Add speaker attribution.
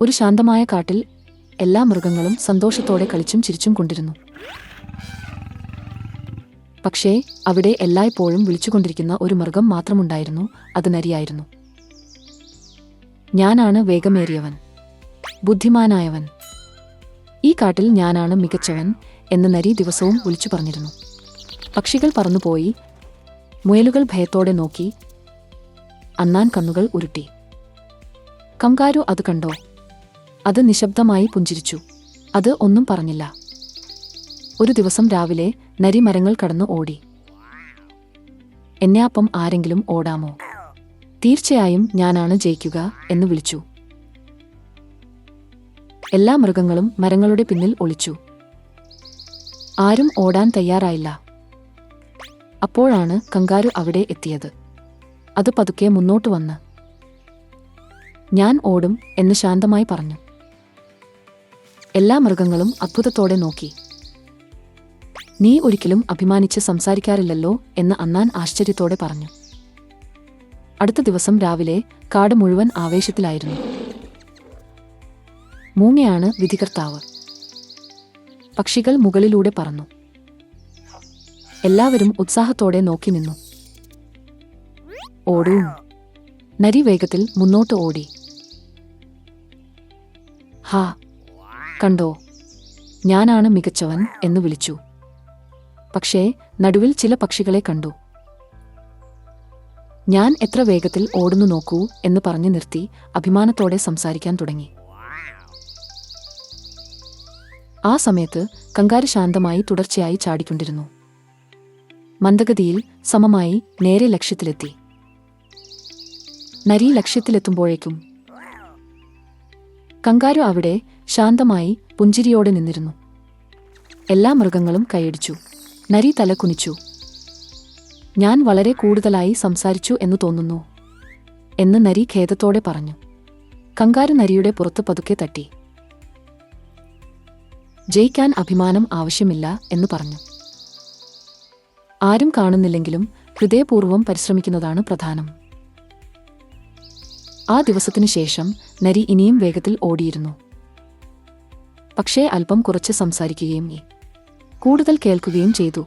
Speaker 1: ഒരു ശാന്തമായ കാട്ടിൽ എല്ലാ മൃഗങ്ങളും സന്തോഷത്തോടെ കളിച്ചും ചിരിച്ചും കൊണ്ടിരുന്നു. പക്ഷേ അവിടെ എല്ലായ്പ്പോഴും വിളിച്ചുകൊണ്ടിരിക്കുന്ന ഒരു മൃഗം മാത്രമുണ്ടായിരുന്നു. അത് നരിയായിരുന്നു. ഞാനാണ് വേഗമേറിയവൻ, ബുദ്ധിമാനായവൻ. ഈ കാട്ടിൽ ഞാനാണ് മികച്ചവൻ എന്ന് നരി ദിവസവും വിളിച്ചു പറഞ്ഞിരുന്നു. പക്ഷികൾ പറന്നുപോയി. മുയലുകൾ ഭയത്തോടെ നോക്കി. അണ്ണാൻ കണ്ണുകൾ ഉരുട്ടി. കങ്കാരു അത് കണ്ടോ? അത് നിശബ്ദമായി പുഞ്ചിരിച്ചു. അത് ഒന്നും പറഞ്ഞില്ല. ഒരു ദിവസം രാവിലെ നരി മരങ്ങൾ കടന്നു ഓടി. എന്നെയൊപ്പം ആരെങ്കിലും ഓടാമോ? തീർച്ചയായും ഞാനാണ് ജയിക്കുക എന്ന് വിളിച്ചു. എല്ലാ മൃഗങ്ങളും മരങ്ങളുടെ പിന്നിൽ ഒളിച്ചു. ആരും ഓടാൻ തയ്യാറായില്ല. അപ്പോഴാണ് കങ്കാരു അവിടെ എത്തിയത്. അത് പതുക്കെ മുന്നോട്ട് വന്ന് ഞാൻ ഓടും എന്ന് ശാന്തമായി പറഞ്ഞു. എല്ലാ മൃഗങ്ങളും അത്ഭുതത്തോടെ നോക്കി. നീ ഒരിക്കലും അഭിമാനിച്ച് സംസാരിക്കാറില്ലല്ലോ എന്ന് അണ്ണാൻ ആശ്ചര്യത്തോടെ പറഞ്ഞു. അടുത്ത ദിവസം രാവിലെ കാട് മുഴുവൻ ആവേശത്തിലായിരുന്നു. മൂങ്ങയാണ് വിധികർത്താവ്. പക്ഷികൾ മുകളിലൂടെ പറന്നു. എല്ലാവരും ഉത്സാഹത്തോടെ നോക്കി നിന്നു. ഓടൂ! നരി വേഗത്തിൽ മുന്നോട്ട് ഓടി. ഹാ, കണ്ടോ, ഞാനാണ് മികച്ചവൻ എന്ന് വിളിച്ചു. പക്ഷേ നടുവിൽ ചില പക്ഷികളെ കണ്ടു. ഞാൻ എത്ര വേഗത്തിൽ ഓടുന്നു നോക്കൂ എന്ന് പറഞ്ഞു നിർത്തി അഭിമാനത്തോടെ സംസാരിക്കാൻ തുടങ്ങി. ആ സമയത്ത് കങ്കാരു ശാന്തമായി തുടർച്ചയായി ചാടിക്കൊണ്ടിരുന്നു. മന്ദഗതിയിൽ, സമമായി, നേരെ ലക്ഷ്യത്തിലെത്തി. നരി ലക്ഷ്യത്തിലെത്തുമ്പോഴേക്കും കങ്കാരു അവിടെ ശാന്തമായി പുഞ്ചിരിയോടെ നിന്നിരുന്നു. എല്ലാ മൃഗങ്ങളും കൈയടിച്ചു. നരി തല കുനിച്ചു. ഞാൻ വളരെ കൂടുതലായി സംസാരിച്ചു എന്ന് തോന്നുന്നു എന്ന് നരി ഖേദത്തോടെ പറഞ്ഞു. കങ്കാരു നരിയുടെ പുറത്ത് പതുക്കെ തട്ടി. ജയിക്കാൻ അഭിമാനം ആവശ്യമില്ല എന്ന് പറഞ്ഞു. ആരും കാണുന്നില്ലെങ്കിലും ഹൃദയപൂർവ്വം പരിശ്രമിക്കുന്നതാണ് പ്രധാനം. ആ ദിവസത്തിനു ശേഷം നരി ഇനിയും വേഗത്തിൽ ഓടിയിരുന്നു. പക്ഷേ അല്പം കുറച്ച് സംസാരിക്കുകയും കൂടുതൽ കേൾക്കുകയും ചെയ്തു.